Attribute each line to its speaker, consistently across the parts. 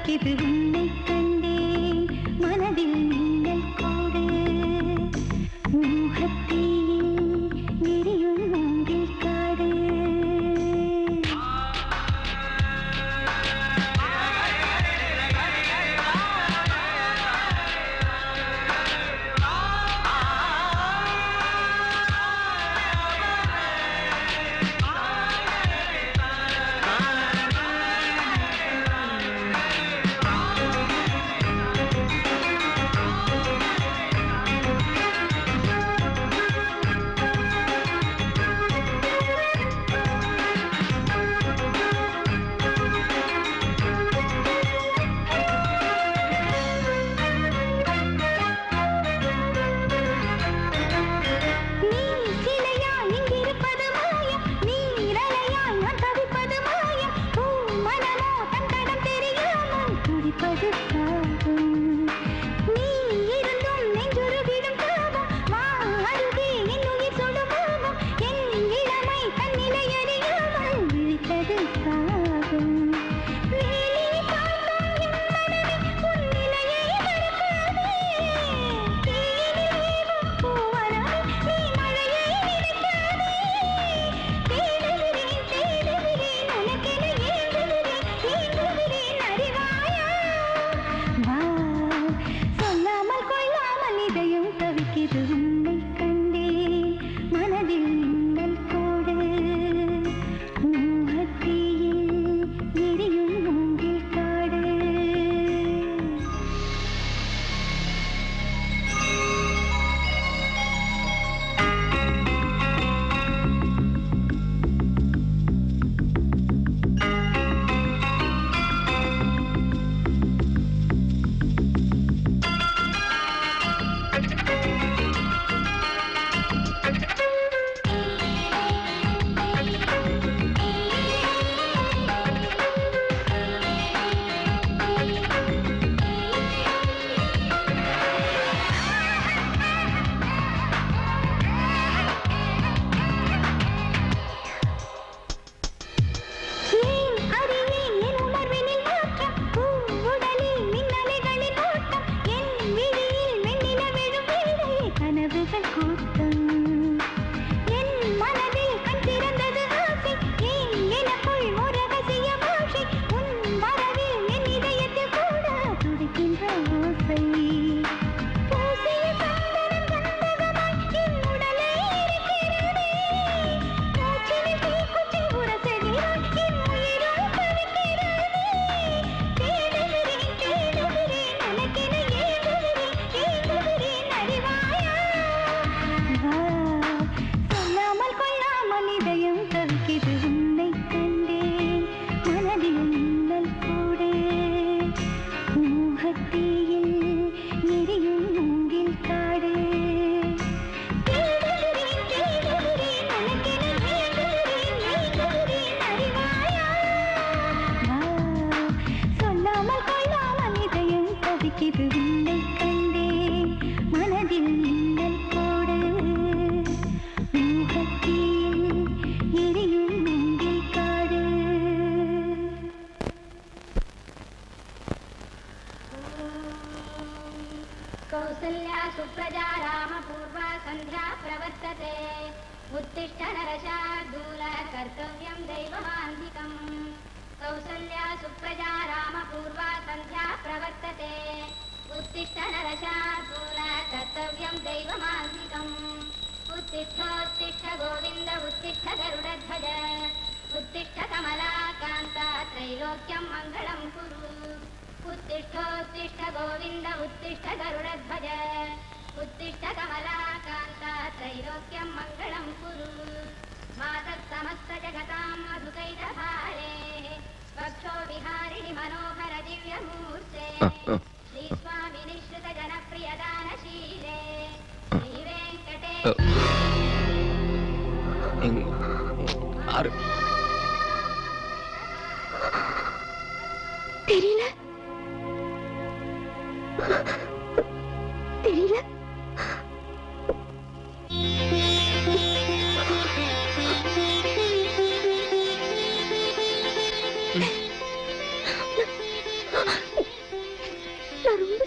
Speaker 1: தவிக்குது உன்னை கண்டேன் மனதில் மின்னல் கோடு மோகத்தீயில் எரியும் மூங்கில் காடு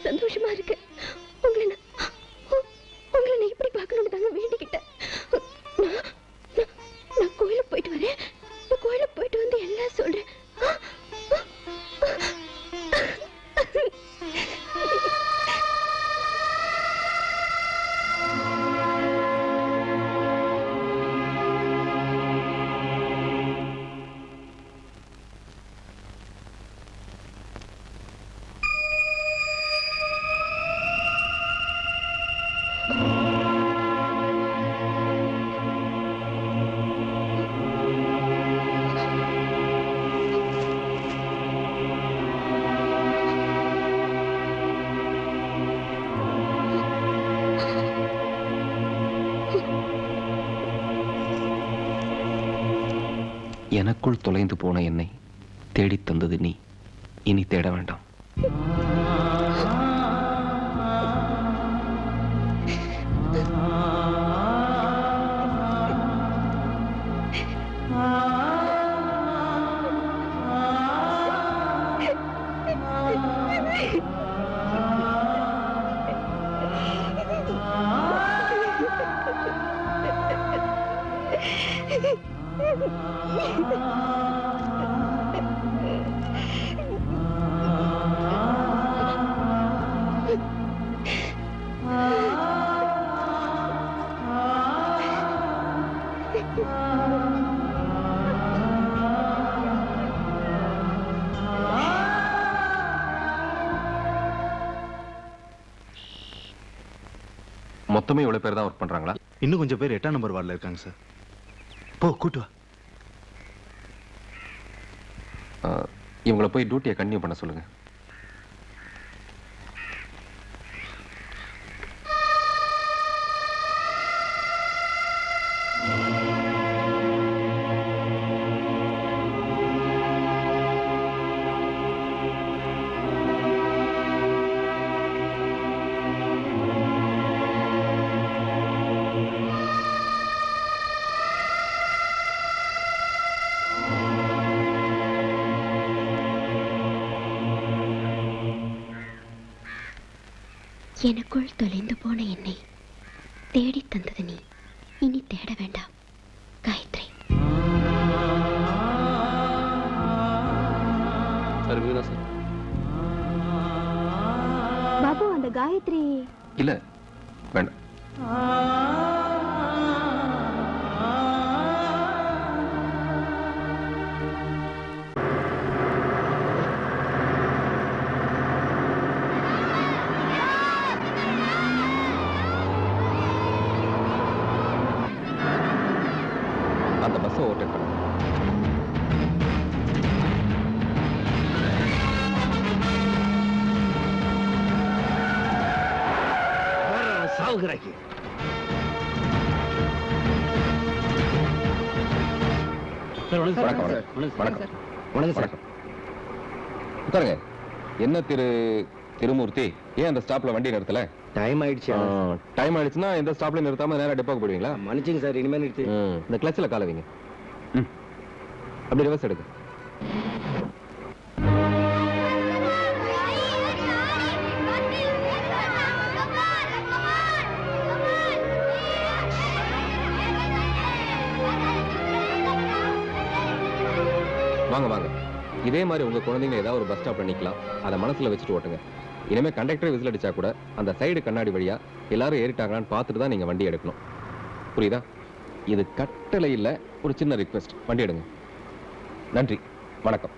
Speaker 2: சந்தோஷமா இருக்கு. உங்களை நான் எப்படி பார்க்கணும்னு தாங்க வேண்டிக்கிட்டேன். நான் கோயிலுக்கு போயிட்டு வரேன். கோயிலுக்கு போயிட்டு வந்து எல்லாம் சொல்றேன்.
Speaker 3: எனக்குள் தொலைந்து போன என்னை தேடித் தந்தது நீ. இனி தேட வேண்டாம். மொத்தமே இவ்வளவு பேர் தான் ஒர்க் பண்றாங்களா?
Speaker 4: இன்னும் கொஞ்சம் பேர் 8ஆம் நம்பர் வார்டில் இருக்காங்க சார். போ கூட்டு வா.
Speaker 3: இவங்களை போய் டியூட்டியை கண்டினியூ பண்ண சொல்லுங்க.
Speaker 2: எனக்குள் தொலைந்து போன என்னை தேடி தந்தது நீ. இனி தேட வேண்டாம். காயத்ரி. பாபு, அந்த காயத்ரி
Speaker 3: இல்ல வேண்டாம். அந்த பஸ் ஓவர்டேக் பண்ணு.
Speaker 5: சாவுகிறாக்கி
Speaker 3: வணக்கம். வணக்கம். வணக்கம். உட்காருங்க. என்ன திருமூர்த்தி, ஏன் அந்த ஸ்டாப்ல வண்டி நிறுத்தல?
Speaker 5: டைம் ஆயிடுச்சு.
Speaker 3: டைம் ஆயிடுச்சுன்னா இந்த ஸ்டாப்ல நிறுத்தாம நேரா டெப்போக்கு போடுவீங்களா?
Speaker 5: மன்னிச்சுங்க சார், இனிமே நிறுத்தி.
Speaker 3: இந்த கிளட்ச்ல கால வைங்க. அப்படி ரிவர்ஸ் எடுங்க. வாங்க வாங்க. இதே மாதிரி உங்க குழந்தைங்க ஏதாவது ஒரு பஸ் ஸ்டாப்ல நிக்கலாம், அதை மனசுல வச்சுட்டு ஓட்டுங்க. இனிமே கண்டக்டர் விசில் அடிச்சா கூட அந்த சைடு கண்ணாடி வழியா எல்லாரும் ஏறிட்டாங்களான்னு பார்த்துட்டு தான் நீங்க வண்டி எடுக்கணும். புரியுதா? இது கட்டளை இல்ல, ஒரு சின்ன ரிக்வெஸ்ட். வண்டி எடுங்க. நன்றி. வணக்கம்.